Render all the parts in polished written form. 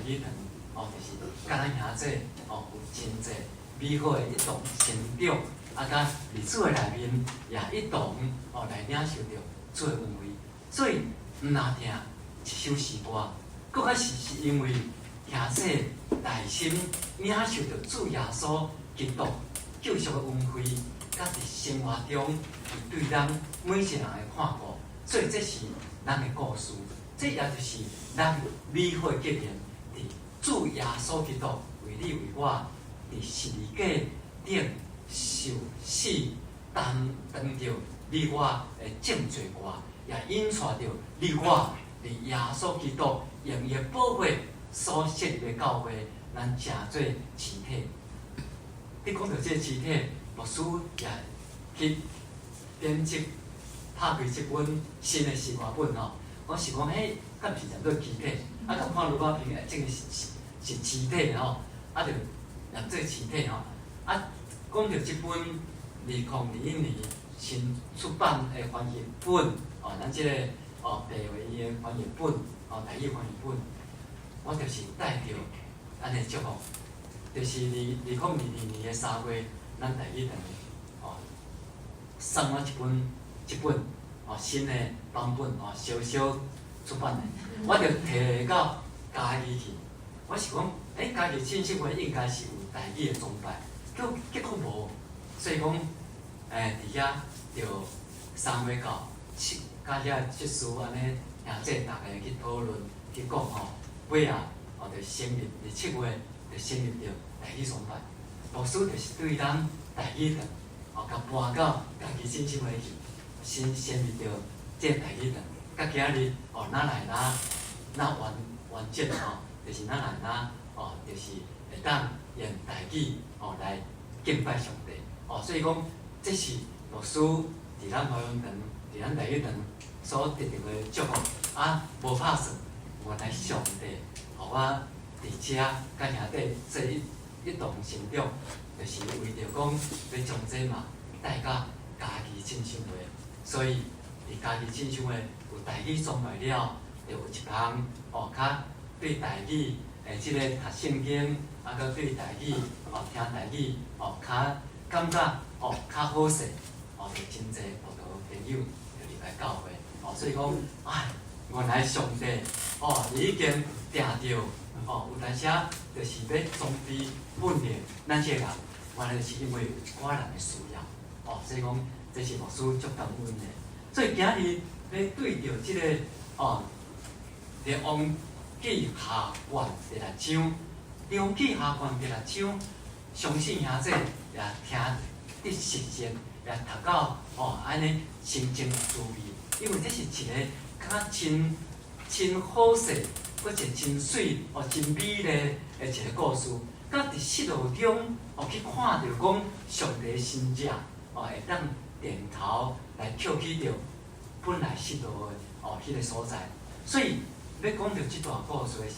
语堂，就是甲咱兄弟有真济美好的一同成长，甲历史的内面也一同来领受着主的恩惠。所以毋若听一首诗歌，搁较是因为兄弟内心领受着主耶稣基督救赎的恩惠，甲伫生活中伊对咱每一个人的看顾，所以这是咱的故事。这也就是咱美好的结连，伫主耶稣基督为你为我，伫十字架顶受死，担当着你我的正罪过，也引带着你我伫耶稣基督用伊的宝血所设立的教会，咱成做肢体。你讲到这个肢体，牧师也去编辑拍开这本新的诗歌本吼。我是讲，迄敢毋是叫做肢体？甲看如果评诶，这个是肢体吼，就念做肢体吼。讲到这本2021年新出版诶翻译本，咱即个白话伊诶翻译本，台语翻译本，我就是带着安尼祝福，就是2022年诶3月，咱台语堂送我一本新诶版本小小出版诶，我就摕到家己去。我是讲，家己信息会应该是有台语诶崇拜，结果无，所以讲，伫遐就3月到甲遐即事安尼，兄弟大家去讨论去讲尾就成立伫7月就成立着台语崇拜。牧师就是对咱台语堂，甲搬到家己信息会去。先立着这台语堂，甲今日咱来完整就是咱来就是会当用台语来敬拜上帝所以讲这是牧师伫咱华容堂、伫咱台语堂所得到的祝福无拍算，原来上帝互我伫遮甲兄弟做一同成长，就是为着讲要将这嘛带到家己亲像的。所以，伫家己亲像诶有台语崇拜了，就有一项较对台语即个读圣经，佮对台语听台语较感觉较好势就真侪葡萄朋友就入来教会所以讲原来上帝已经定着有当时就是要装备训练咱这个人，原来就是因为有个人的需要所以讲。这是牧师足感恩的，所以今日要对着即个列王记下卷第6章，列王记下卷第6章，相信兄弟也听得熟悉，也读到安尼心情滋味，因为这是一个较真好势，搁一个真水真美丽的一个故事。甲伫失落中去看到讲上帝的心者会当。点头来捡起着本来失落的迄个所在，所以要讲到即段故事的时，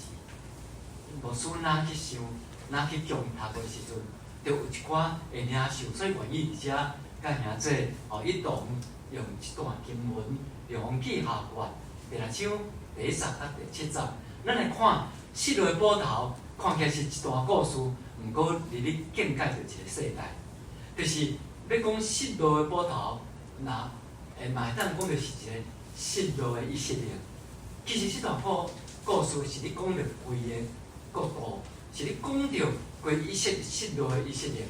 牧师哪去想，哪去强读的时阵，就有一寡会领受，所以愿意伫遮甲兄弟一同用一段经文，列王记下卷第6章第1节到第7节，咱来看失落的堡头，看起来是一段故事，毋过伫咧境界着一个世代，就是。要讲失落的堡头，嘛会当讲着是一个失落的以色列。其实这段故事是咧讲着规个国度，是咧讲着规失落的以色列。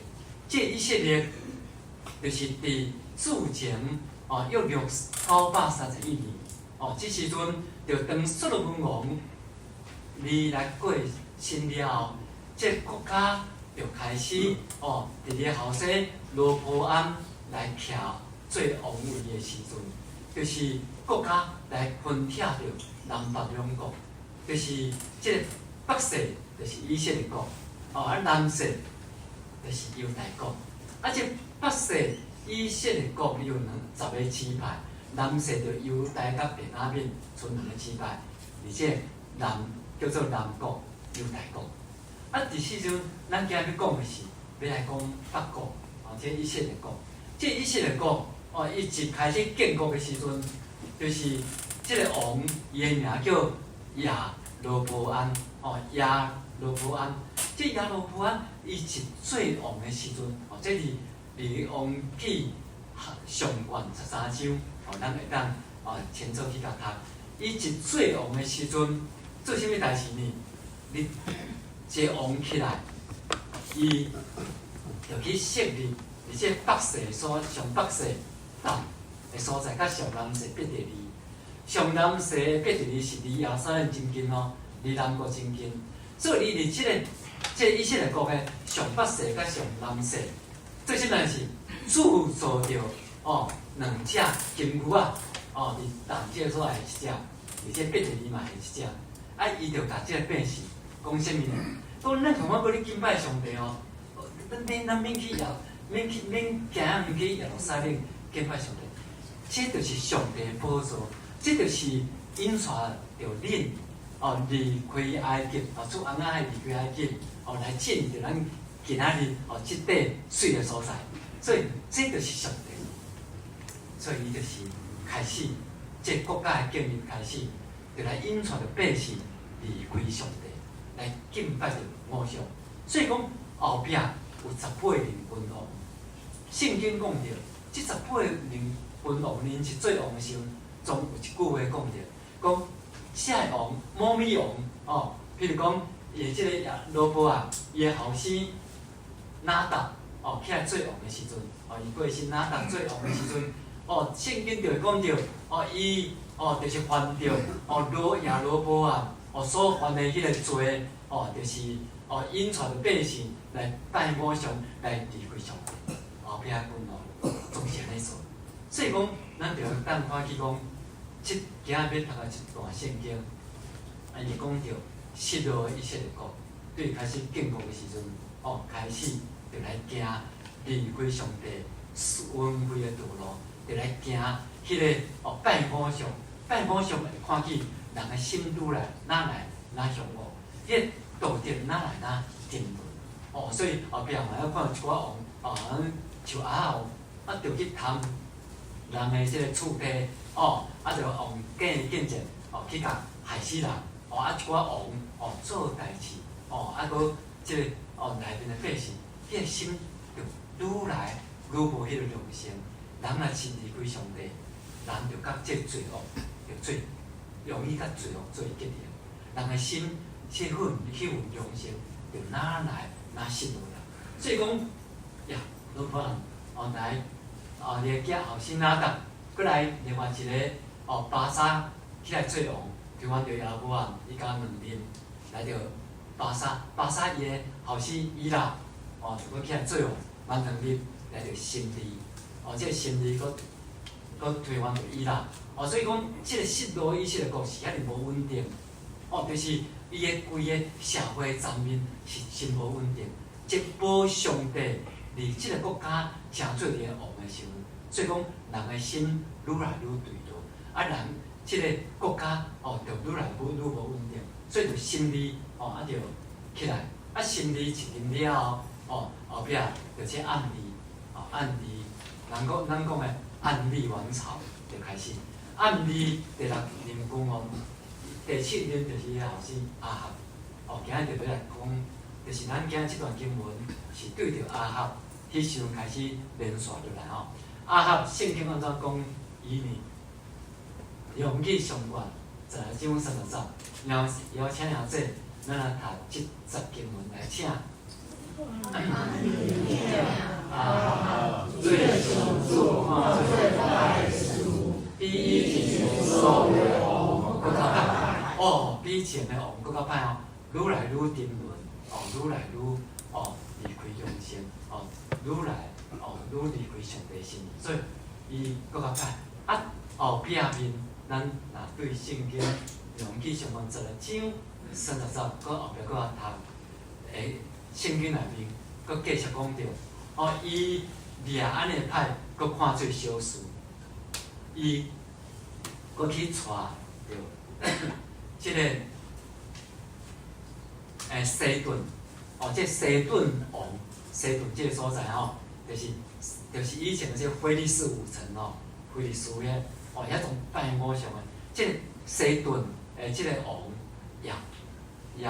这以色列就是伫之前约931年这时阵就当所罗门王来过身了后，这国家就开始伫咧后生。罗波安来徛做王位的时阵，就是国家来分拆着南北两国，就是即个北势就是以色列国，南势就是犹大国。即北势以色列国有10个支派，南势就犹大甲便雅悯剩2个支派，而且叫做南国犹大国。伫时阵，咱今日要讲的是要来讲北国。这以色列国，这以色列国伊一开始建国的时阵，就是这个王伊的名叫亚罗波安，亚罗波安，这亚罗波安伊是最旺的时阵，这是伫王纪上卷13章，咱会当前奏去甲读。伊是最旺的时阵，做啥物代志呢？你一个王起来，伊就去设立伫这北势上北势岛的所在，甲上南势伯特利。上南势的伯特利是离耶路撒冷真近哦，离南国真近。所以伊伫以色列国的上北势甲上南势，做啥物事？铸造着两只金牛啊！伫但这所来一只，而且伯特利嘛是一只。伊就甲即个变是讲啥物呢？讲咱同我要你敬拜上帝哦，咱免去免行去耶路撒冷敬拜上帝，这就是上帝的宝座，这就是引带着恁离开埃及，出翁仔离开埃及，来建立着咱今仔日即块水的所在，所以这就是上帝，所以伊就是开始这国家的建立开始，就来引带着百姓离开上帝，来敬拜着偶像。所以讲后壁有18人君王，圣经讲着，这18人君王呢是最王的时候，总有一句话讲着，讲啥王摩米王譬如讲伊即个罗波啊，伊的后生拿达起来做王的时阵，伊过身拿达做王的时阵，圣经就会讲着，伊就是犯着亚罗波啊，所犯的迄个罪，就是引带着百姓来拜偶像，来离开上帝，后壁君王总是安尼做。所以讲，咱着当看去讲，今仔要读的一段圣经，伊讲着失落的以色列国，对开始建国的时阵，开始就来行离开上帝恩惠的道路，就来行迄个拜偶像，拜偶像会看起人的心愈来哪向恶，迄个道德哪来哪沉沦。所以后壁嘛要看一寡王，像亚王，就去贪人的即个厝地，就王见证，去甲害死人，一寡王做代志，搁即个内面的百姓，迄个心就愈来愈无迄个良心。人若是离开上帝，人就甲即个罪恶就做容易甲罪恶做结连。人的心去份良心，就哪来哪失落啦。所以讲呀，罗波安来你的囝后生拿达，过来另外一个巴沙起来做王，就按着亚伯安伊家两面来着巴沙伊的后生伊拉就搁起来做王，万两面来着心利，这个心利搁推翻着伊拉，所以讲即个失落以色列国是遐尼无稳定，就是伊的规个社会层面是真无稳定，即保上帝离即个国家正做伫个王的时候，所以讲人的心愈来愈堕落，人即个国家就愈来愈无稳定，所以就心理就起来，心理一定了后，后壁就这暗利，咱讲的暗利王朝就开始，暗利第6任君王，第7任就是伊后生亚哈，今日就要来讲，就是咱今日这段经文是对着亚哈，迄时阵开始连续落来亚哈圣经按怎讲伊呢？用去上卷12章30节，然后邀请了这，咱来读这节经文来请。最初作画最快书，比以前所有的王更较歹。比以前的王更较歹愈来愈沉沦，愈来愈离开良心，愈来愈离开上帝心意，所以伊更较歹。后壁面，咱若对圣经用去上卷12章30节，搁后壁搁读圣经内面，搁继续讲着，伊掠安尼歹，搁看做小事，伊搁去带着即个西顿，即西顿王，西顿即个所在就是以前即个菲利士五城菲利士遐遐种拜偶像的，即个西顿即个王也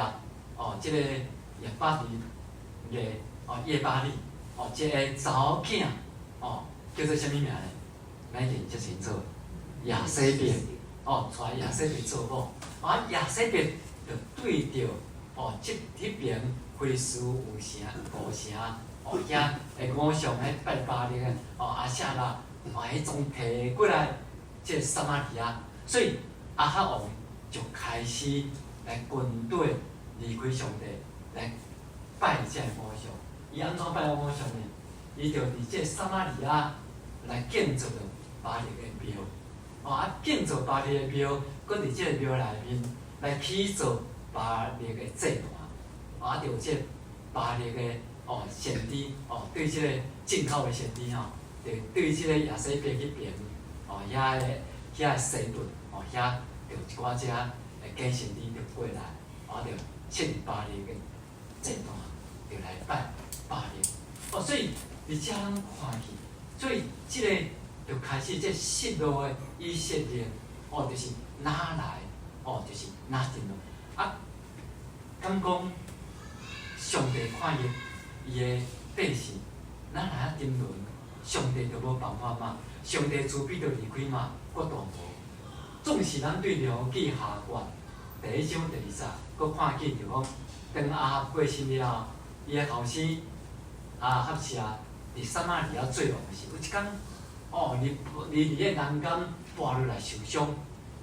即个也巴黎耶叶巴利即个查某囝叫做啥物名咧？咱认即清楚，亚西别带亚西别做某，亚西别就对着迄边非斯有城古城遐诶五常迄拜巴力诶阿夏拉迄种摕过来即个撒玛利亚，所以阿哈王就开始来军队离开上帝来拜即个偶像。伊安怎拜偶像呢？伊就伫即个撒玛利亚来建造着巴力的庙，建造巴力的庙，佮伫即个庙内面来起造巴力的祭坛，就即个巴力的先知对即个进口的先知就对即个亚西别迄边遐个西顿遐就一寡只假先知就过来，就设立巴力的祭坛，就来拜巴力。所以伫遮咱看去，所以即个就开始即失落的以色列，就是哪来，就是哪进入敢讲上帝看伊的百姓，哪来啊沉沦？上帝就无办法嘛，上帝慈悲就离开嘛，决断无。总是咱对了记下卷第1章第2节，佮看见着讲，当阿哈过身了后，伊的后生阿哈谢伫撒玛利亚做王时，有一天伫个南间跌落来受伤，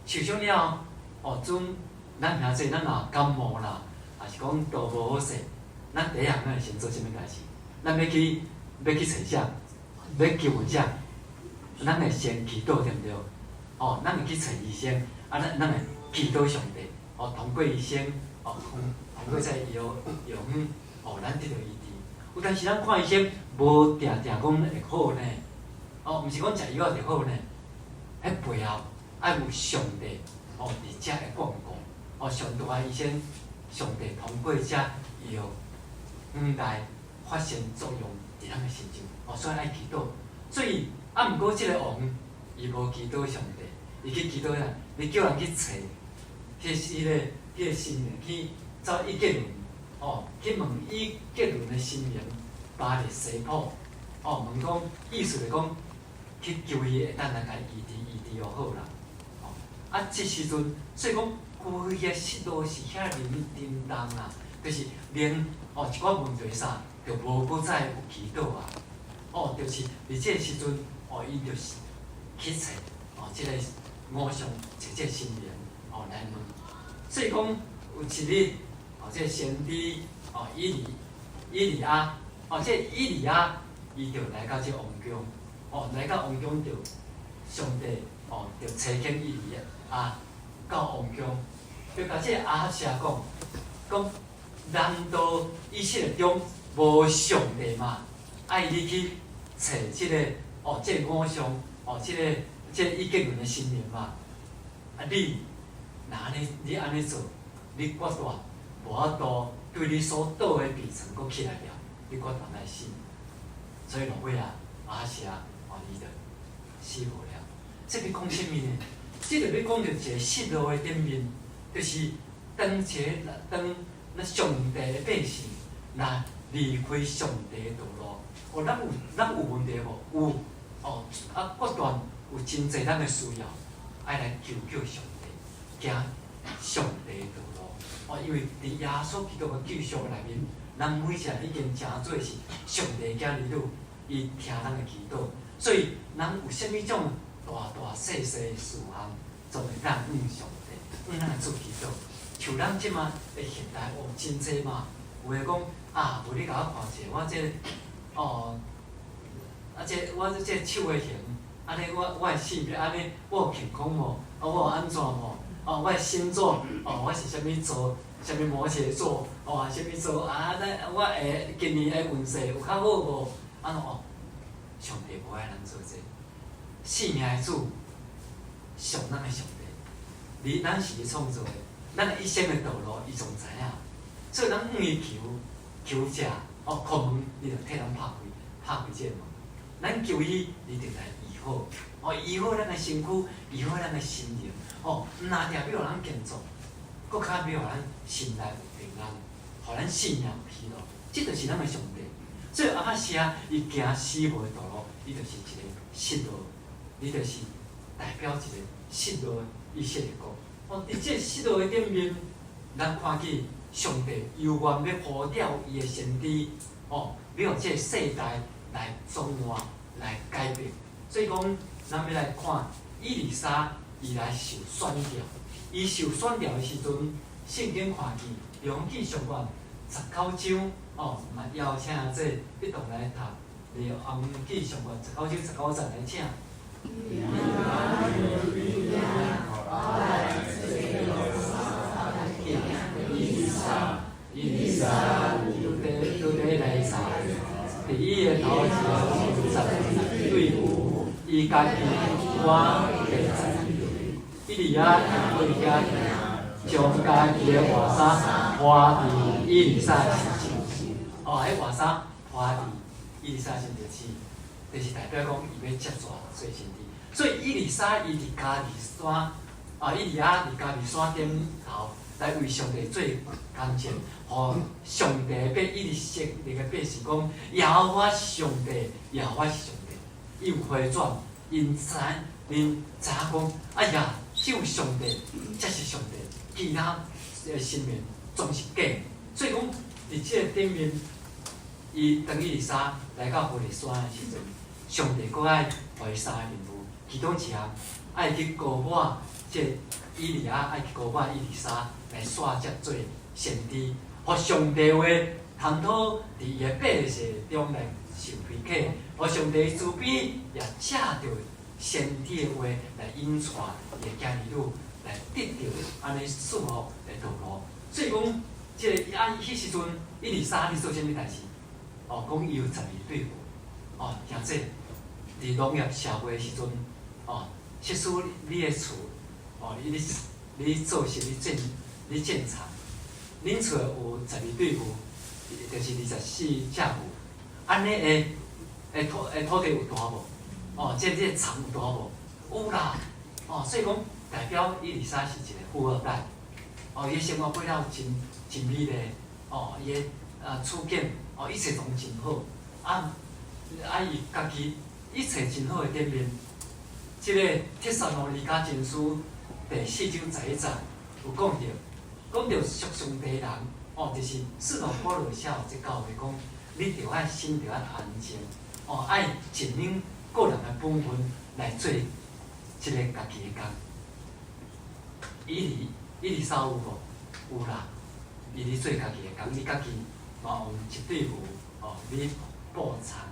受伤了后，咱兄弟咱若感冒啦，也是讲肚无好势，咱第一项咱会先做啥物代志？咱要去找啥？要救援啥？咱会先祈祷对毋对？咱会去找医生，咱会祈祷上帝，通过医生，通过在药方，咱得到医治。有当时咱看医生，无定讲会好呢，毋是讲食药就好呢，迄背后爱有上帝，伫遮会眷顾，上大医生，上帝通过遮药来发生作用伫咱个身上，所以爱祈祷。所以毋过即个王伊无祈祷上帝，伊去祈祷啥？伊叫人去找迄个新人去找以色列去问以色列的新人巴力西卜，问讲意思是讲去求伊会当来甲医治好啦。即时阵，所以讲规个失落是遐沉重啊，就是连一寡问题啥，就无搁再有祈祷啊。就是伫即个时阵，伊就是去找即个偶像，找即个新人来问。所以讲有一日，即个先知以利亚，即个以利亚伊就来到即个王宫，来到王宫就上帝就差遣以利亚到王宫，就甲即个阿哈谢讲，难道以色列中无上帝嘛？爱你去找即个即个偶像，即个以色列的新人嘛？你若安尼，你安尼做，你决断无法度对你所倒的鼻床搁起来了，你决断来死。所以落尾阿哈谢伊就死无了。这要讲啥物呢？这就要讲着一个失落的顶面，就是当咱上帝的百姓，若离开上帝的道路，咱有问题无？有决断有真侪咱的需要，爱来求上帝，行上帝的道路。因为伫耶稣基督的救赎内面，咱每一个人已经诚做是上帝的儿女，伊听咱的祈祷，所以咱有啥物种大细的事项，总会当上帝，咱来做祈祷。像咱即马的现代真济嘛，有诶讲无你甲我看者，我这我这手诶形，安尼我诶性别安尼，我有健康无？我有安怎无？我诶星座，我是啥物座？啥物摩羯座？啥物座？我会今年诶运势有较好无？安怎上帝无爱咱做这，生命诶主，上咱诶上帝，咱是伊创造诶，咱诶一生诶道路伊总知影，所以咱向伊求者，叩门伊就替咱拍开这个门，咱求伊，伊就来医好，医好咱诶身躯，医好咱诶心灵，毋若定要互咱建造，搁较要互咱心内平安，互咱信仰喜乐，这就是咱的上帝。所以阿写伊行死无的道路，伊就是一个失落，伊就是代表一个失落以色列国。伫这失落的顶面，咱看见上帝犹原要呼召伊的先知，要互这世代来转换、来改变。所以讲，咱要来看以利沙伊来受选召，伊受选召的时阵，圣经看见《列王纪上卷》19章，嘛邀请这一同来读《列王纪上卷》19章19节来请。伊丽莎拄咧来查，伫伊的头前对付伊家己我地伊利亚回家将家己的外衫拖伫伊丽莎身上，迄外衫拖伫伊丽莎身上去，就是代表讲伊要接续做先知。所以伊丽莎伊伫加利山，伊利亚伫加利山顶头来为上帝做工钱，互上帝要伊直色列个百姓讲，耶和华是上帝，耶和华是上帝。伊有回转，因知影讲，哎呀，只有上帝才是上帝，其他的神明总是假。所以讲，伫即个顶面，伊当伊丽莎来到火力山的时阵，上帝搁爱互伊三个任务，其中一项爱去高抹即以利亚，爱去高抹伊丽莎来刷接做先知，互上帝话通讨伫伊的百姓中来受批客，互上帝慈悲也借着先知的话来引带伊的家儿女来得到安尼祝福的道路。所以讲，即个迄时阵，伊丽莎伫做啥物代志？讲伊有12对付，像这伫农业社会的时阵，设施你的厝，你做事你建厂，恁厝有12对付，就是24只牛，安尼的土地有大无？即个厂有大无？有啦，所以讲代表伊丽莎是一个富二代，伊生活过了真美丽，伊的处境，一切拢真好，伊家己一切真好的顶面。即个《帖撒罗尼迦前书》第4章11节有讲到属上帝人，就是使徒保罗写这教会讲，你着爱心着爱安静，爱尽恁个人的本分来做即个家己的工。以利沙有无？有啦，伊咧做家己的工，你家己嘛有一对牛，你布产，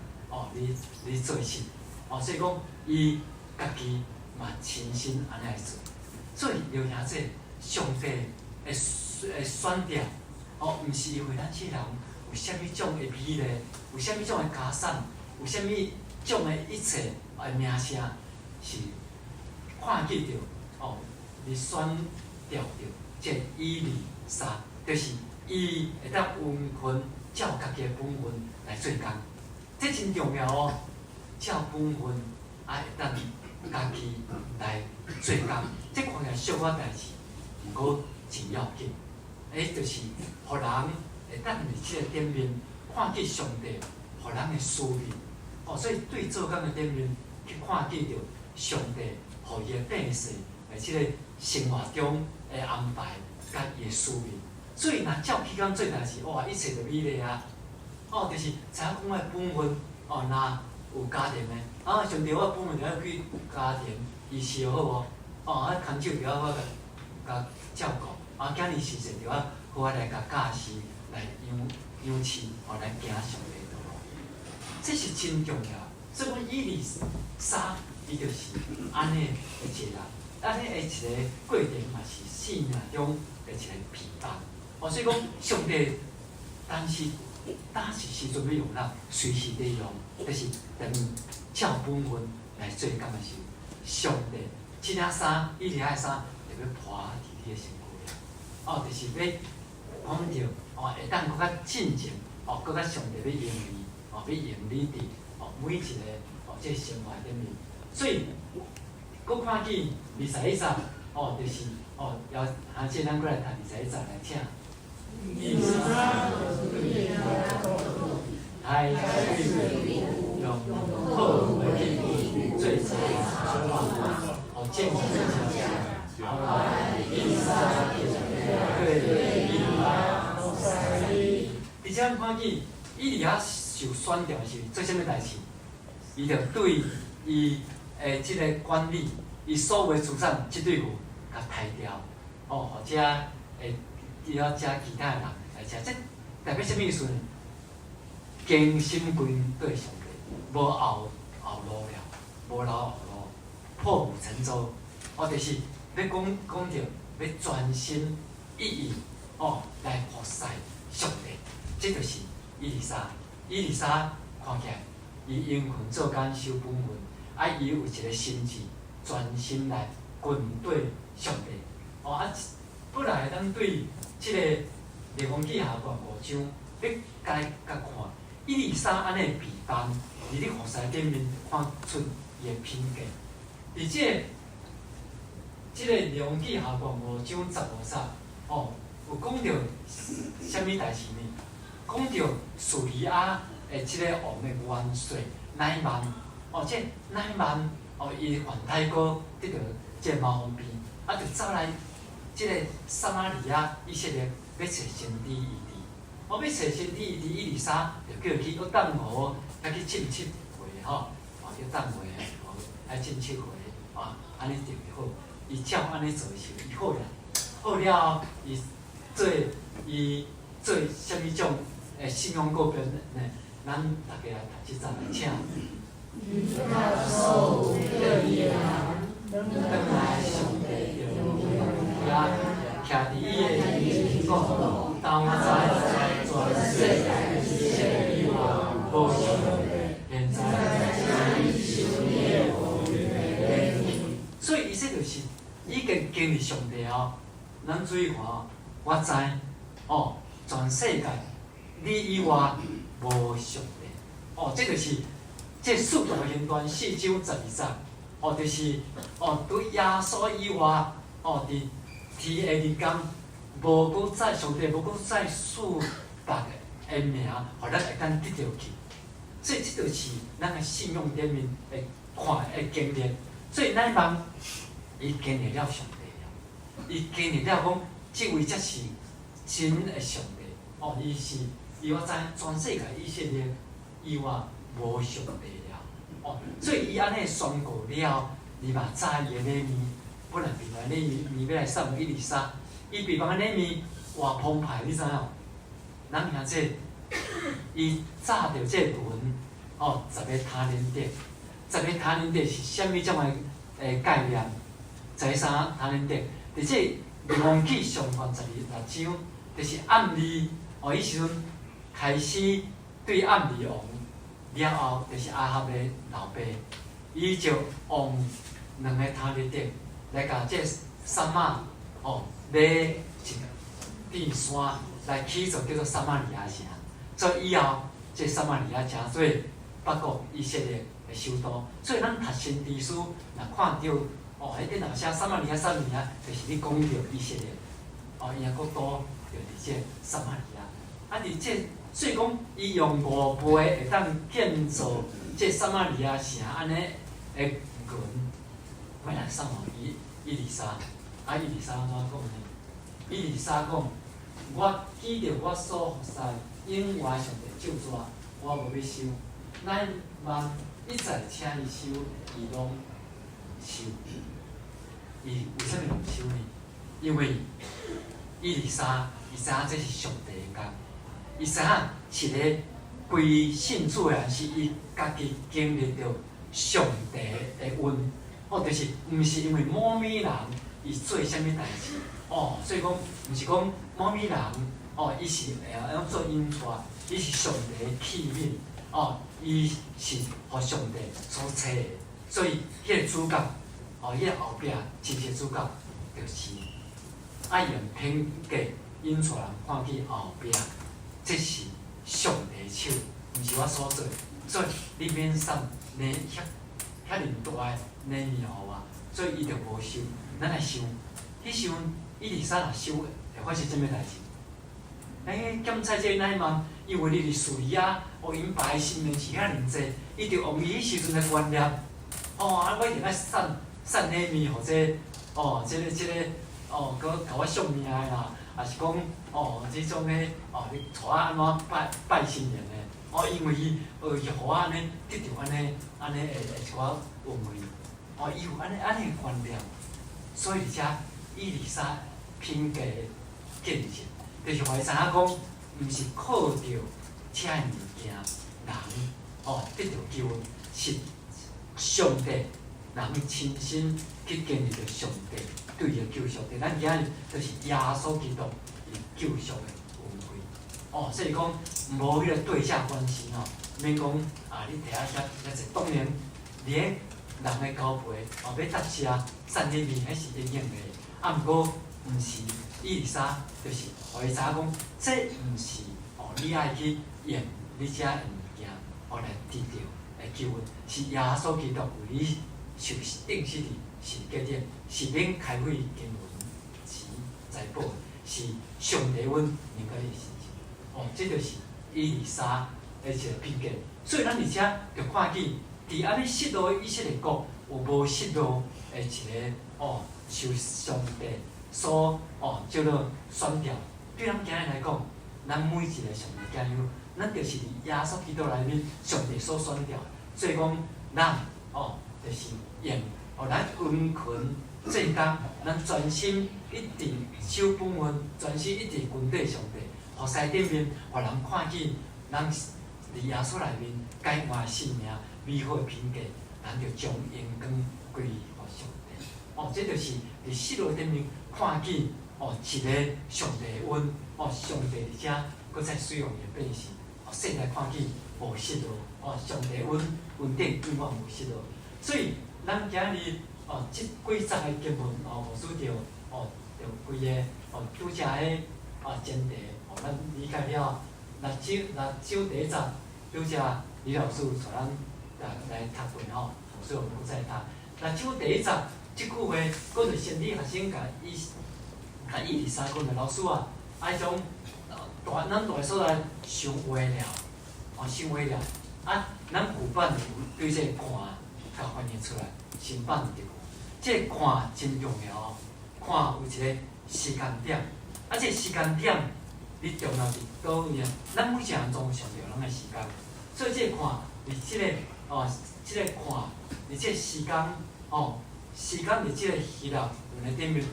你做事，所以讲伊家己嘛亲身安尼来做。所以留下这上帝的选召，毋是为咱这人有啥物种的美丽，有啥物种的家产，有啥物种的一切的名声，是看见着，你选调着这以利沙，就是伊会当温顺照家己的本分来做工，这真重要哦。照本分，会当家己来做工，这看起来小可代志，毋过真要紧。就是互人会当伫即个顶面看见上帝，互人的思念。所以对做工的顶面去看见着上帝，互伊的百姓在即个生活中的安排，甲伊的思念。所以若照起工做代志，哇，一切就美丽啊！就是知影讲我的本分，若有家庭的，上帝我本分就要去家庭医治好无？牵手就要我甲照顾。今日时阵就要好来甲教师来养饲，来行上帝的道路，这是真重要。所以讲以利沙，伊就是安尼的一个人，安尼的一个过程嘛是生命中的一个疲惫。所以讲上帝当时时阵要用咱，随时在用，就是等照本分来做工的时候，上帝这领衫，以利亚的衫就要拖伫你的身躯。就是要讲着，会当搁较进前，搁较上帝要用你，要用你伫每一个即个生活顶面。所以，搁看见21节，就是要即咱过来读21节来请。伊丽莎海水用好为天最佳手法，建立这条伊丽莎对伊利亚。而且看见伊利亚受选调是做啥物代志？伊着对伊即个管理，伊所有资产即对牛甲抬掉，或者伊要加其他人来食，这代表啥物意思呢？惊心肝对上帝，无后路了，无留后路，破釜沉舟。就是要讲着要专心一意来服侍上帝，这就是伊丽莎。伊丽莎看起来，伊因困做工守本分，伊有一个心志，专心来跟对上帝。本来咱对即个列王记下传5章，要甲看伊丽莎安尼备办，伫咧服侍顶面看出伊的品格。而即个列王记下传5章15节，有讲到啥物代志呢？讲到叙利亚即个王的元帅乃曼，即乃曼伊犯太过得到即个麻风病，就走来即个撒玛利亚以色列要找先知医治。要找先知医治伊丽莎，就叫去约旦河，去浸7回约旦河爱浸7回，安尼就好。伊照安尼做时，伊好了，好了后，伊做啥物种信用高标呢？咱大家来读即章来请。等来上帝就也徛伫伊的面前讲，当在全世界一切以外无上帝，现在受你的呼吁。所以意思就是，已经经历上帝后，咱注意看我知全世界你以外无上帝。这就是这使徒行传4章12节。就是对耶稣以外，伫天的日间，无搁再上帝，无搁再赐别个名，互咱会当得到去。所以这就是咱的信用顶面会看会经历。所以乃曼伊经历了上帝了，伊经历了讲，这位才是真的上帝。伊我知全世界以色列以外无上帝。所以伊安尼宣告了，你嘛知伊的里面本来平安里面要来送伊丽莎，伊平安里面偌澎湃，你知影？咱兄弟，伊炸着这文10个他人德，10个他人德是啥物种的概念？13他人德，伫这列王纪上传16章，就是暗利迄时阵开始对暗利王。了后，就是亚哈的老爸，伊就用2个他人德来甲这撒玛买一片山来起造叫做撒玛利亚城。所以以后这撒玛利亚城做北国以色列的首都。所以咱读先知书，若看到迄顶头写撒玛利亚，就是你讲到以色列。伊个国都就伫这撒玛利亚。伫这。所以讲，伊用5倍会当建造这撒玛利亚城安尼的群，要来送伊丽莎。伊丽莎安怎讲呢？伊丽莎讲：我记着我所服侍永远上帝救主，我无要收。乃曼一再请伊收，伊拢收。伊为什么拢收呢？因为伊丽莎伊知影这是上帝的工。伊知影一个归信主的人是伊家己经历着上帝的恩，就是毋是因为某米人伊做啥物代志，所以讲毋是讲某米人伊是会做引带，伊是上帝的器皿，伊是互上帝所找的，所以迄个主角，迄个后壁真正主角就是爱用品格引带人看去后壁。这是上帝的手，毋是我所做。所以你免送你遐尼大个礼物互我，所以伊就无收。咱来想，迄时阵伊丽莎若收，会发生啥物代志？咱迄检菜这乃嘛，因为你是属于啊，因爸生命是遐尼济，伊着用伊迄时阵的观念，我一定爱散迄面，或者即个搁甲我送命的啦，也是讲即种诶你带我安怎拜新年诶，因为伊互我安尼得着安尼一寡恩惠，伊有安尼观念，所以而且伊丽莎品格见证，就是互伊知影讲，毋是靠着遮诶物件，人得着救恩，是上帝人亲身去经历着上帝对伊诶救赎。咱今日就是耶稣基督伊救赎诶恩惠。所以讲无迄个对价关系免讲你摕遐济，当然伫咧人诶交陪要搭车散礼面，迄是应用诶。毋过毋是伊丽莎，就是互伊知影讲，这毋是你爱去用你遮诶物件来得着来救恩，是耶稣基督为你受定死伫是决定，是免开费经文钱财宝，是上帝阮应该的事情。这就是伊丽莎的一个品格。所以咱而且着看见，伫安尼失落以色列国有无失落的一个受上帝所叫做选调。对咱今日来讲，咱每一个上帝囝友，咱就是伫耶稣基督内面上帝所选调。所以讲，咱就是用咱温群正刚，咱专心一直守本分，专心一直跟对上帝，互西顶面，互人看见咱伫耶稣内面改换性命、美好的品格，咱就将荣光归于上帝。这就是伫失落顶面看见一个上帝的恩，上帝伫遮搁再使用伊的百姓，现在看见无失落，上帝恩典永远无失落。所以咱今日即几十个经文无拄着着规个拄则个前提，咱理解了。若少第一集，拄则李老师带咱来读过所以我们再读。若少第一集，即句话，讲着心理学生甲伊丽莎讲着老师啊，迄种咱大所在伤话了，伤话了，咱古板对这看甲反映出来，新版着看，这看真重要看有一个时间点，这时间点你重要伫倒位啊？咱每一个人总有上着咱的时间，所以这看，伫即个即个看，伫即个时间时间伫即个希腊文的顶面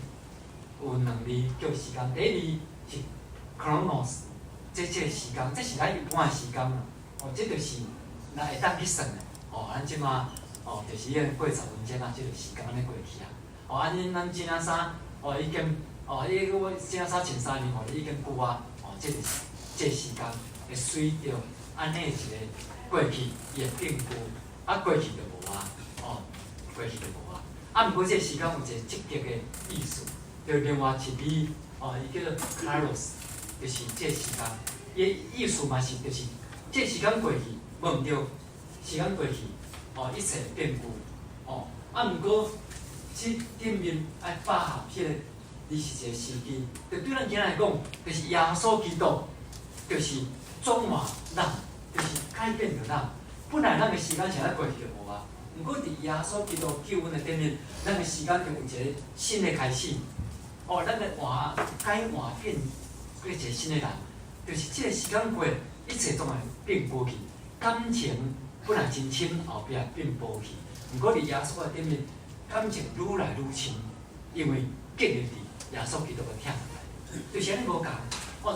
有两字叫时间，第一字是 chronos， 即个时间，这是咱一般的时间啦。这就是咱会当去算的。咱即马就是迄个过10分钟即个时间安尼过去啊。安尼咱这领衫已经我这领衫穿3年，已经久啊。这时间会随着安尼一个过去，伊会变旧，过去就无啊，过去就无啊。毋过这时间有一个积极的意思，就另外一字，伊叫做 kairos， 就是这时间，伊意思嘛是就是这时间过去，无毋对，时间过去，一切变旧，毋过这顶面爱把合迄个。伊是一个时机，就对咱今仔来讲，就是耶稣基督，就是转换咱，就是改变着咱。本来咱个时间是咧过去就无啊，毋过伫耶稣基督救恩的顶面，咱个时间就有一个新的开始。咱个改换变一个新的人，就是即个时间过，一切总会变过去。感情本来真深，后壁变无去。毋过伫耶稣的顶面，感情愈来愈深，因为建立伫耶稣基督的疼爱，就是安尼无共。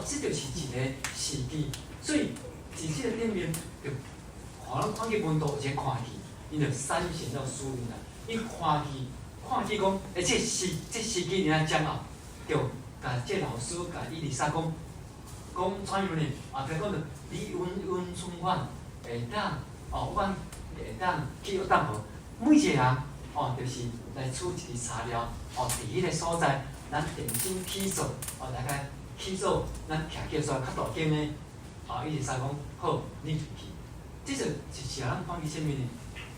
这就是一个时机。所以伫即个顶面，就互咱看见温度有一个看见，伊就产生了思念啦。伊看见讲，这时机你来掌握，就甲这老师甲伊丽莎讲怎样呢？譬如讲着你阮春阮会当阮会当去学当无？每一个人就是来取一个材料，伫迄个所在。咱电芯起座，大概起座，咱徛叫煞较大间的，伊就使讲好，你入去。这就是咱看见啥物呢？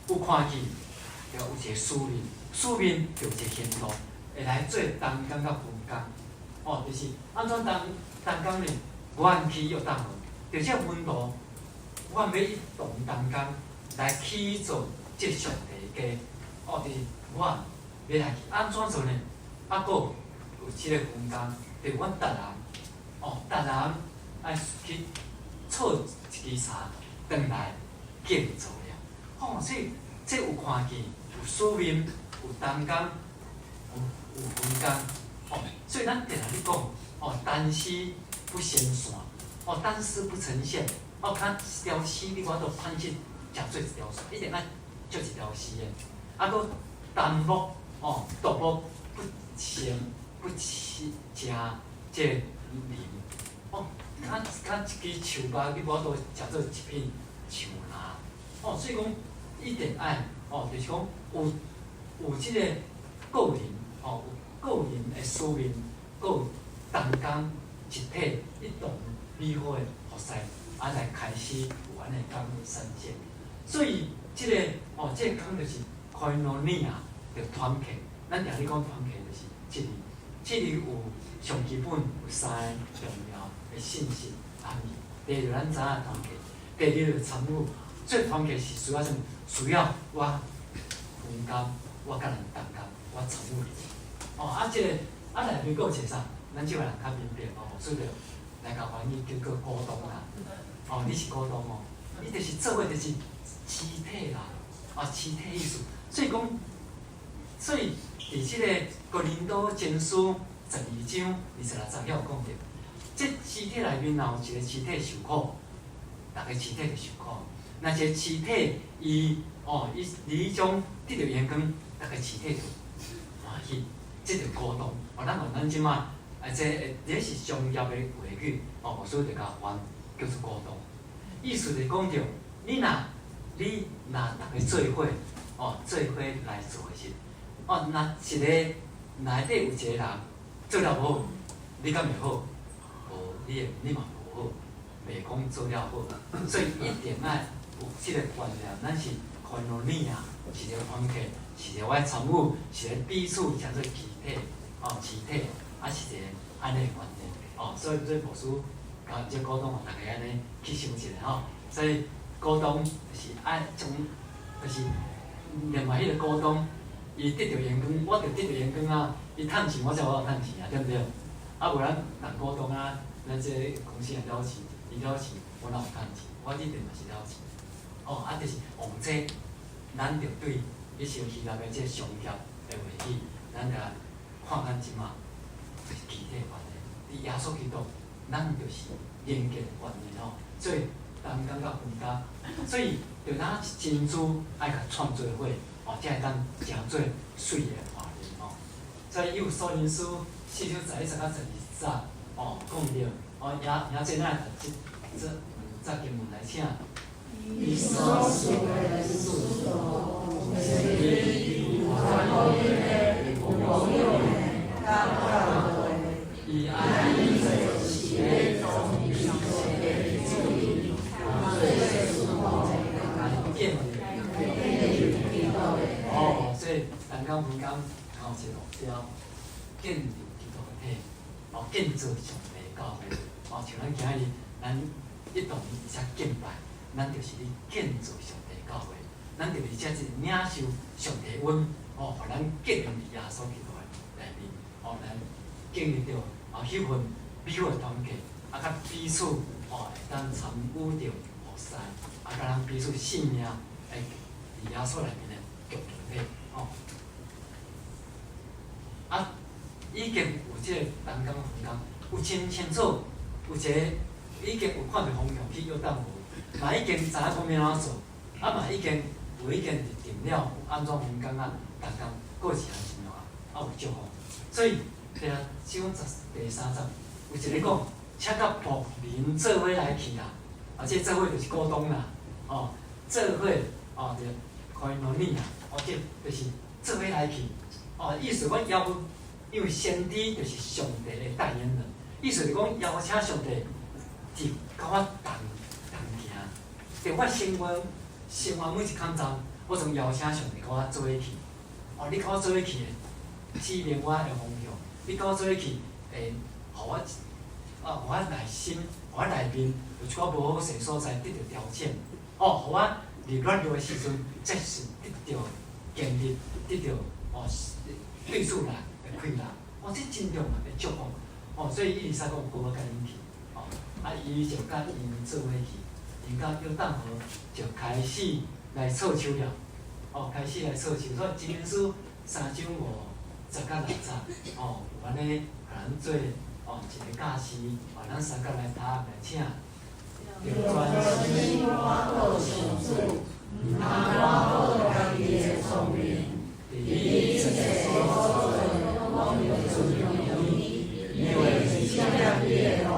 有看见，就有一个使命，使命就有一个行动，会来做同工甲分工。就是安怎同工呢？阮去约旦河，就这温度，阮要一同同工来起造这上帝家。哦，就是阮要来去安怎做呢？啊，佫有即个分工，就是阮逐人，哦，逐人爱去找一支柴，转来建造了。哦，所以这有看见，有使命，有同工，有分工。哦，所以咱定来咧讲，哦，单丝不显线，哦，单丝不成线，哦，看一条丝，你我都判去食做一条线，一定爱做一条丝的。啊，佫单木，哦，独木不成不成这林，哦，看一支树吧，你我都食做一片树林，哦，所以讲一定爱，哦，就是讲有即个个人，哦，有个人的使命，佫有同工一体一同美好的服侍，啊来开始有安尼讲的实践。所以即个，哦，即个讲就是koinonia，就团契。咱定咧讲团契就是即个，即个有上基本有三个重要的信息含义。第一，咱知影团契；第二，就参与。做团契是需要啥物？需要我分工，我甲人同工，我参与。哦，啊，即个啊内面佫有一个啥？咱即个人较明白哦，所以着来甲翻译叫做股东啦。哦，你是股东哦，你就是做伙就是肢体啦，啊，肢体意思。所以讲，所以伫即个哥林多前书12章26节有讲着，即肢体内面若有一个肢体受苦，逐个肢体就受苦。若一个肢体伊离种得到阳光，逐个肢体就欢喜，即就股东。哦，咱即马这是商业的话语，哦，所以就甲翻叫做股东。意思就是讲着，你若逐个做伙，哦，做伙来做诶时，哦，若一个内底有一个人做了无好，你敢会好？无，你嘛无好，袂讲做了好，所以一定爱有即个观念，咱是koinonia，是一个团契，是一个我参与，是一个彼此叫做肢体，哦，肢体，啊是一个安尼观念，哦，所以牧师甲即股东大家安尼去想一下吼，所以股东就是爱从，就是另外迄个股东，伊得到员工，我着得到员工啊，伊趁钱，我才有趁钱啊，对不对？啊，无咱大股东啊，咱即个公司也了钱，伊了钱，我哪有趁钱？我一定嘛是了钱。哦，啊，就是往这，咱着对迄些希腊的这商业的话语，咱着看咱即马就是具体观念。伫耶稣基督，咱就是连结观念吼，所以同工甲分家，所以着咱真主爱甲创做伙，哦，才会当诚做水的华人吼。所以有所因书4章11节到12节，哦，讲着，哦，也做咱这经文来请。你所属的属我，是你然后因为朋友们刚到我，以安逸的喜悦中与所给注意，最属我的见哦，所以同工分工，哦，一个目标，建立基督体，哦，建造上帝教会，哦，像咱今日咱一同而且敬拜。咱就是咧建造上帝教会，咱就而且是领受上帝恩，哦，互咱建立伫耶稣基督的内面，哦，咱经历着哦迄份美好的团结，啊，甲彼此哦会当参与着服侍，啊，甲咱彼此信命会伫耶稣内面的共同体，哦，啊，已经有即个同工分工，有真清楚，有一个已經有看到方向去約旦河。嘛已經知影講要安怎做，啊嘛已經定了安怎分工啊，同工過是安怎樣啊，啊有祝福。所以第3節有一個講，請甲僕人做伙來去啦，啊這做伙就是股東啦，哦做伙哦就koinonia，哦這就是做伙來去，哦意思講要不，因為先知就是上帝的代言人，意思是講邀請上帝佇甲我同行。伫我生活每一坎站，我从邀请上帝甲我做伙去。哦，你甲我做伙去的，指明我的方向。你甲我做伙去，互我，互我内心，互互我内面有一寡无好势所在得到调整，哦，互我入软弱的时阵，则是得到建立，得到对厝内的快乐，哦，这真重要的祝福，哦，所以伊使讲保罗甲因去，哦，伊就甲因做伙去，因甲约旦河就开始来操手了，哦，开始来操手，所以真言书3章50到60节，哦，有安尼甲咱做一个教师，咱三角来读来请。要专心挖透想主，唔通挖透家己的聪明。第一切所做的，拢有主用意，因为是这样的哦。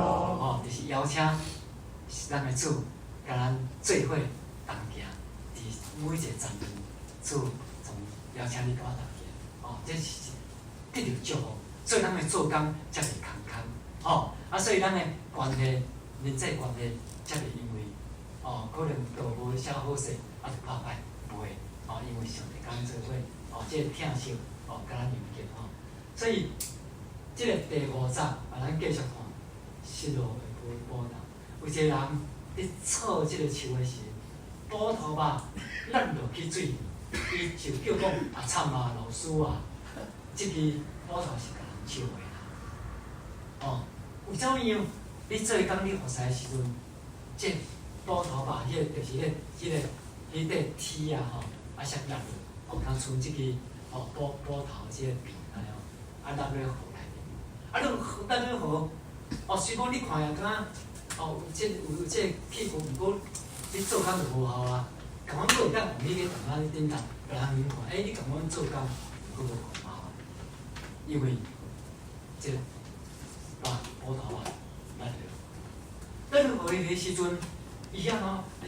就是邀请咱的主，甲咱做伙同行，伫每一个站面，主从邀请你甲我同行。哦，这是得到祝福，所以咱的做工才袂空空。哦，所以咱的关系，人际关系。才会因为可能都无啥好势，就拍歹，袂因为上帝甲咱做伙，这个疼惜，甲咱连结所以，这个第5章，咱继续看，失落的葡萄。有一个人伫操这个树的时，葡萄吧烂落去水，伊就叫讲惨啊，老师啊，这支葡萄是甲人笑的啦。有怎样？你做工你服侍的时阵？这葡萄吧，就是迄块铁啊削烂落，通剩即支葡萄即个皮安尼落河内面。落河，虽讲你看也敢有这个屁股，毋过你做工就无效啊。共阮做当你咧同仔咧顶头，别人面看，你共阮做工，毋过无效啊，因为这葡萄啊烂落。咱落河的时阵，伊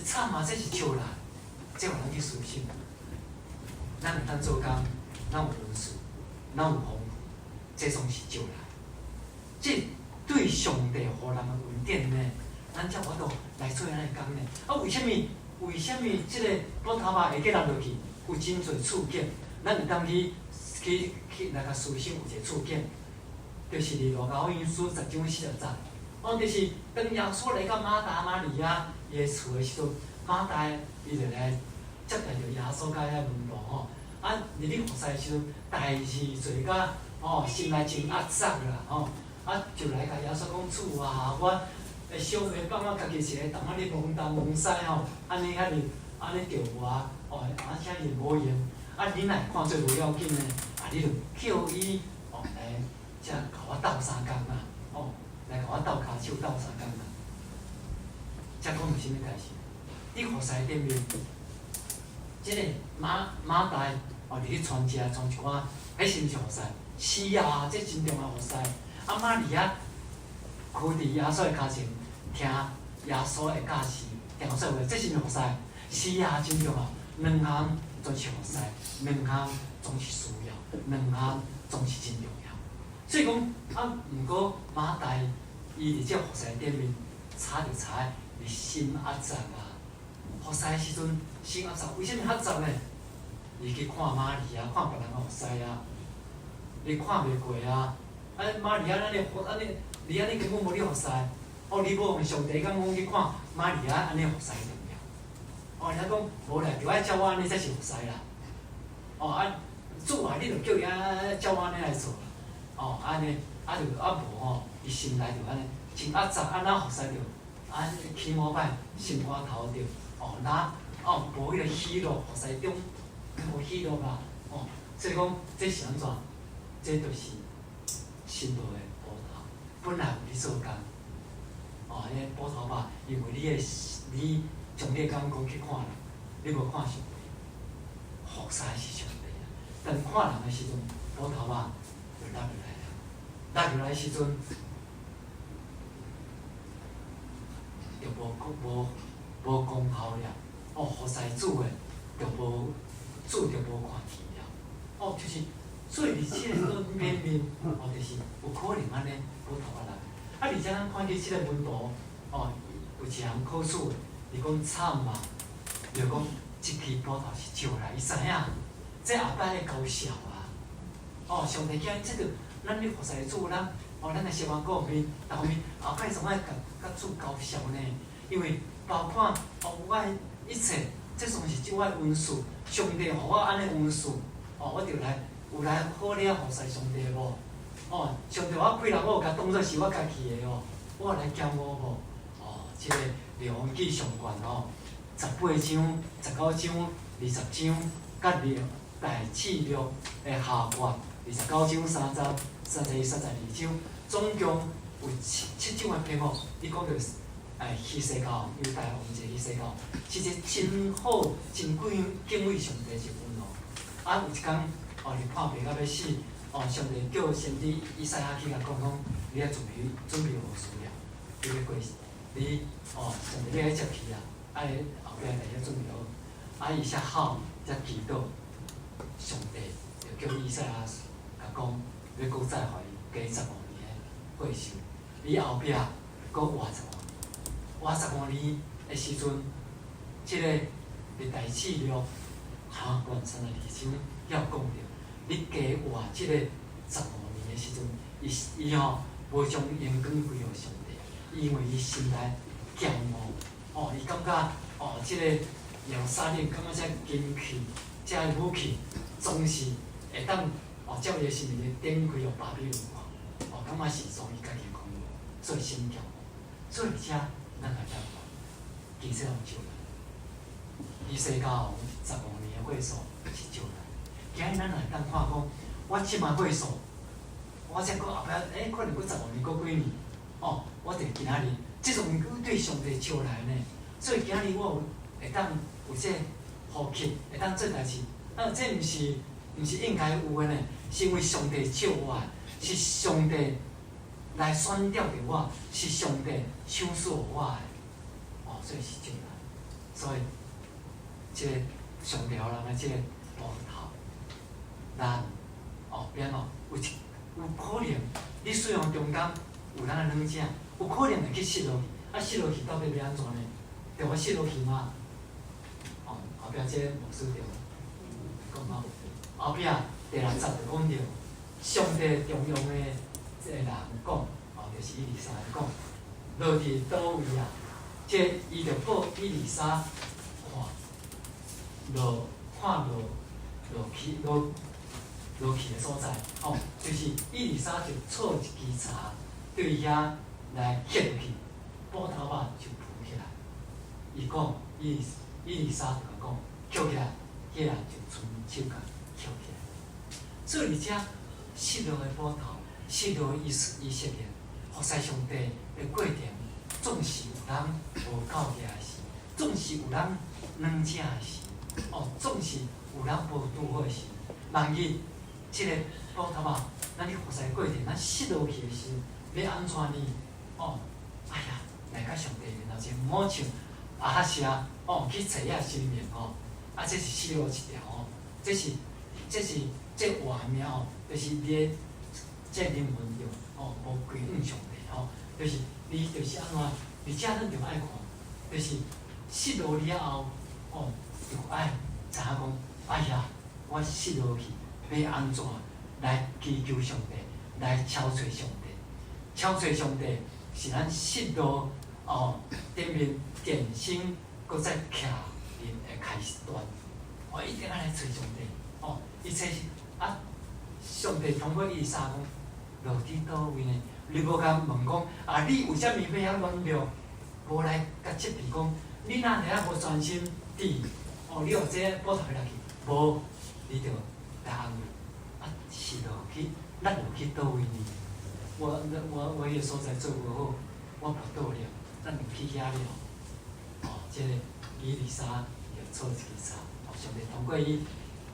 惨啊！这是笑啦，这互咱去思想。咱会当做工，咱有恩赐，咱有丰富，这总是笑啦。这对上帝互人的恩典呢，咱才法度来做咱的工呢。为什么这个葡萄芽会跌落去？有真侪处境，咱会当去来甲思想有一个处境，就是《路加福音书》10章40节。就是当耶稣来到马大马利亚伊个厝的时阵，马大伊就来接待着耶稣甲遐门徒入去服侍的时阵，代志做甲心内真压榨啦就来甲耶稣讲主啊，我会想会放我家己一个，当仔咧蒙东蒙西安尼遐尼着我遐尼无用，你若看做无要紧呢，你就叫伊来才甲我斗3工啦来甲我斗骹手斗3工啦，才讲有啥物代志？你服侍顶面，即个马大入去传一寡，迄是毋是服侍？是啊，这真重要服侍。马利亚跪伫耶稣的脚前，听耶稣的教示，听说话，这是毋是服侍？是啊，真重要。2项总是服侍，2项总是需要，2项总是真重要。所以讲毋过马大伊伫这服侍顶面，差伫心压榨啊。服侍时阵心压榨，为什么压榨呢？伊去看玛利亚，看别人服侍啊，你看袂过啊。玛利亚你根本无咧服侍，你无用上帝敢讲去看玛利亚安尼服侍重要。人家讲无啦，就爱照我安尼才是服侍啦。主啊，你著叫伊照我安尼来做啦。安尼就无伊心内就安尼真压榨，怎服侍着？起码摆心肝头着无迄个喜乐，服侍中无喜乐啦。所以讲这是安怎？这就是信道的葡萄，本来有你做工。迄葡萄吧，因为你将你的眼光去看人，你无看上帝，服侍是上帝啊。但看人的时阵，葡萄吧就落落来了，落落来时阵。就无功效了，服侍主的就主就无看见了，就是，所以伫即个面，就是有可能安尼葡萄啊来，而且咱看见即个门徒，有一项考试的，伊讲惨嘛，就讲即支葡萄是招来，伊知影，这后摆会高效啊，上帝叫即个咱咧服侍主，咱哦，咱的小王国面，后面后摆总爱甲主交涉呢，因为包括哦，我的一切，这总是即我的恩赐，上帝互我安尼恩赐，哦，我就来有来好了服侍上帝无？哦，上帝我开了，我有甲当作是我家己的哦，我有来骄傲无？哦，即个《列王纪》上悬哦，18章、19章、20章，甲大次律的下卷29章、31、32章，总共有7章的篇目。你讲着希西家，犹大王者希西家，是一个真好、真敬畏上帝一份哦。啊，有一天哦，你看病到要死，哦，上帝叫先知以赛亚去甲讲，你要准备何事了？你要过，你哦，上帝你要接去啊，啊，后壁来要准备好。啊，伊才好，才祈祷，上帝就叫以赛亚甲讲，要搁再互伊加15年的过寿。你后壁搁活15年，活15年的时阵，即个历代志录下卷32章要讲着，你加活即个15年的时阵，伊吼无将荣光归互上帝，因为伊心内骄傲，哦，伊感觉哦，即个耶路撒冷感觉遮金器、遮武器，总是会当哦，照伊的心里点开互巴比伦看，哦，感觉是属于家己的功劳，所以心骄傲。所以而且咱来点看，其实互少人，伊世界15年的会数是少人。今日咱来当看讲，我即摆会数，我才搁后壁，可能搁15年，搁几年，哦，我伫今仔日，即种对上帝招来呢。所以今日我会当有这福气，会当做代志，这毋是应该有的呢，是因为上帝召我，是上帝来选调着我，是上帝赏赐我的，哦，所以是招来。所以，即个上帝互人的即个报头，咱哦变哦有可能你使用中间有咱的软件，有可能会去失落去，啊失落去到底要安怎呢？着我失落去吗？哦，后壁这牧师着讲哦，后壁第60就讲着，上帝重用的这个人讲，哦，就是以利沙讲，落伫倒位啊？这伊着报以利沙看落去的所在，哦，就是以利沙就错一支柴，对伊遐来掀落去，布头吧就浮起来。伊讲以利沙就讲捡起来，迄人就伸手甲捡起来。所以而且失落的布头，失落的以色列，服侍上帝的过程，总是有人无够格的时，总是有人软正的时，哦，总是有人无拄好的时。万一即个布头啊，咱咧服侍过程，咱失落去的时，要安怎呢？哦，哎呀，来甲上帝面头前，毋好像啊哈是啊，哦，去找遐生命哦，啊，这是失落一条哦，这画面哦，就是你的这灵魂着哦，无归向上帝哦，就是你就是安怎，而且咱着爱看，就是失落了后，哦，就爱知影讲，哎呀，我失落去。要安怎来祈求上帝，来敲找上帝？敲找上帝是咱失落哦，顶面电心，搁再徛面的开始段。哦，一定要来找上帝。哦，一切是啊，上帝通过以利沙讲，落伫倒位呢？你无甲问讲啊，你为虾米要遐软弱？无来甲责备讲，你若遐无专心伫哦，你互这布头落去，无你着。来安慰，啊，是落去，咱落去倒位呢？我迄个所在做无好，我跋倒了，咱落去遐了。哦，这个以利沙就错一支柴，哦，上帝通过伊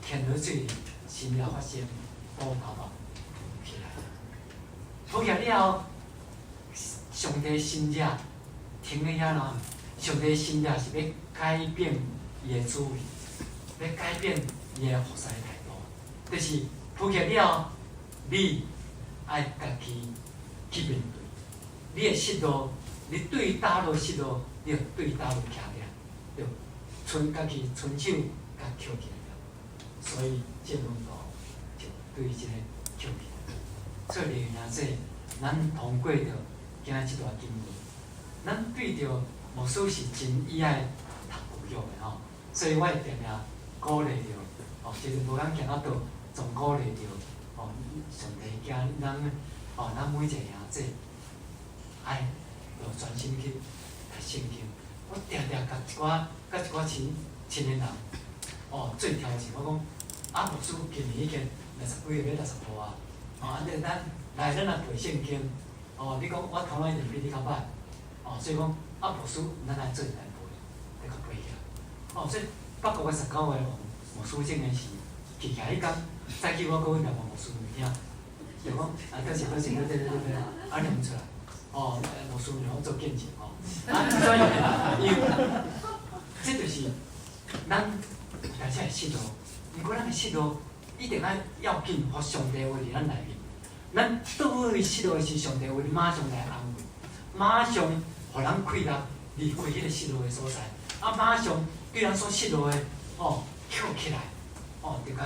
牵落水里，神了发现，布头吧浮起来。浮起来了后，上帝心者停在遐咯。上帝心者是要改变伊的主意，要改变伊的服侍态度。就是浮起了后，你爱家己去面对，你的失落，你对倒落失落，你着对倒落徛着，着家己伸手甲捡起来了。所以这轮道就对这个捡起来。所以你若说咱通过着今仔即段经文，咱对着牧师是真意爱读旧约的吼，所以我会定定鼓励着，哦，就是无通行到倒，总鼓励着，哦，上帝惊咱，哦，咱每一个兄弟爱要专心去读圣经。我定定甲一寡青年人，哦，做挑战，我讲牧师今年已经60几个要60号啊，哦，安尼咱若背圣经，哦，你讲我头一定比你较歹，哦，所以讲牧师咱来做来背，来甲背起来，哦，所以8月19号牧师证的是记起来迄天，早起我搁去问牧师物件，就讲对，念出来，哦，牧师让我做见证哦，所以因为这就是咱大家的信徒，毋过咱的信徒一定要紧，互上帝话伫咱内面。咱倒位信徒的时，上帝话马上来安慰，马上互人开力离开迄个信徒的所在，马上对咱所信徒的哦捡起来，哦，就甲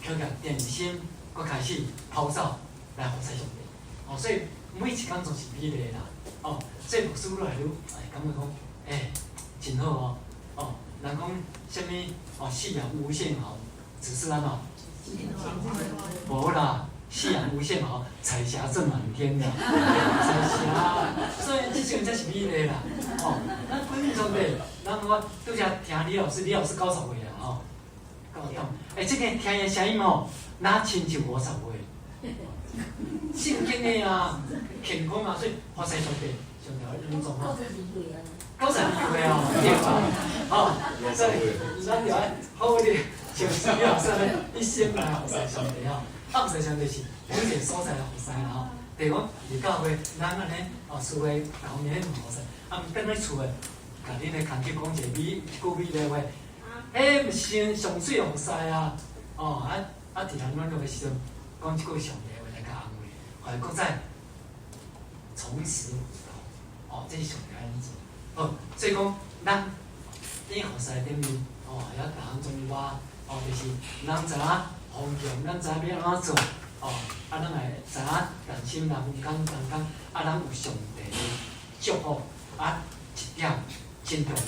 捡起来点心，佮开始跑走来服侍上帝。哦，所以每一工总是美丽啦。哦，所以牧师愈来愈感觉讲，真好哦。哦，人讲啥物？哦，信仰无限好，只是安怎？无啦，信仰无限好，彩霞正满天啦。彩霞，所以即种才是美丽啦。哦，咱归命上帝，咱我拄则听李老师90岁啦，吼，够懂。即个听伊声音哦，哪亲像50岁。圣经的啊，健康嘛，所以发誓上帝，上帝会帮助嘛。92岁哦，对吧？哦，所以咱就爱好咧，像李老师咧，一生来服侍上帝吼。服侍上帝是每一个所在来服侍啦吼。例如讲，伫教会，咱安尼哦，厝诶后面迄服侍，踮咧厝诶，甲恁诶空气讲一句美丽话，毋是上水服侍啊！哦，伫人软弱诶时阵，讲一句上帝话来甲安慰，互伊搁再重拾舞蹈。哦，这是上帝安做。哦，所以讲，咱伫服侍顶面，哦，也逐项中我，哦，就是咱知影方向，咱知影要安怎做，哦，咱来知影人心啦，分工，咱有上帝的祝福，一点真重要，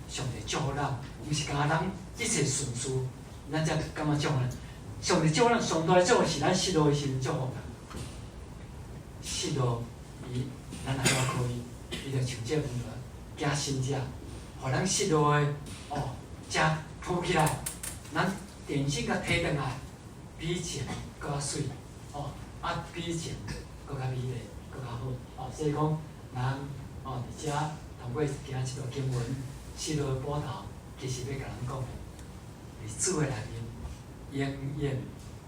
上帝祝福咱，毋是讲咱一切顺遂，咱才感觉祝福。上帝祝福咱上大的祝福是咱失落的时阵祝福啦，失落伊咱来到可以，伊就像这份加薪者，互咱失落的哦，才扶起来，咱电线甲摕转来，比前搁较水，哦，比前搁较美丽，搁较好，哦，所以讲咱哦，伫遮通过今仔即段经文，失落的报头，其实要甲咱讲，伫主的内面，永远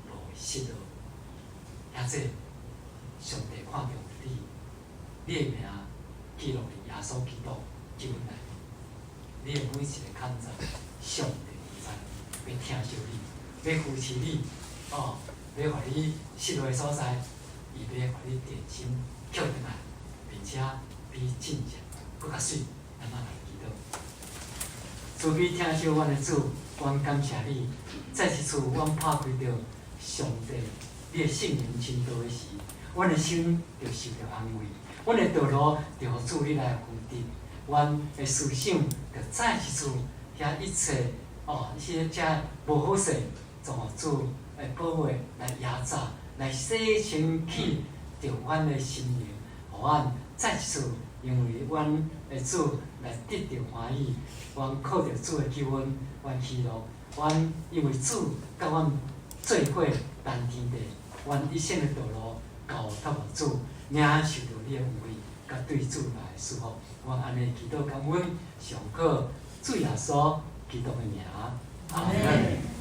无失落，或者上帝看重你，你的名记录伫耶稣基督救恩内。你的每一个抗战，上帝知，要疼惜你，要扶持你，哦，要互你失落的所在，伊要互你点心捡回来，并且比进前搁较水，咱来祈祷。慈悲疼惜阮的主，阮感谢你，再一次阮拍开着上帝你的圣灵亲道的时，阮的心就受到安慰，阮的道路就互主你来扶持。阮的思想，着再一次遐一切哦，迄遮无好势，就互主来保护、来压榨、来洗清起着阮的心灵，互阮再一次因为阮的主来得着欢喜，阮靠着主的救恩，阮喜乐，阮因为主甲阮做伙担天地，阮一生的道路交托互主，领受着你的恩惠，甲对主来祝福。阮安尼祈祷感恩，上靠主耶稣基督的名，阿门。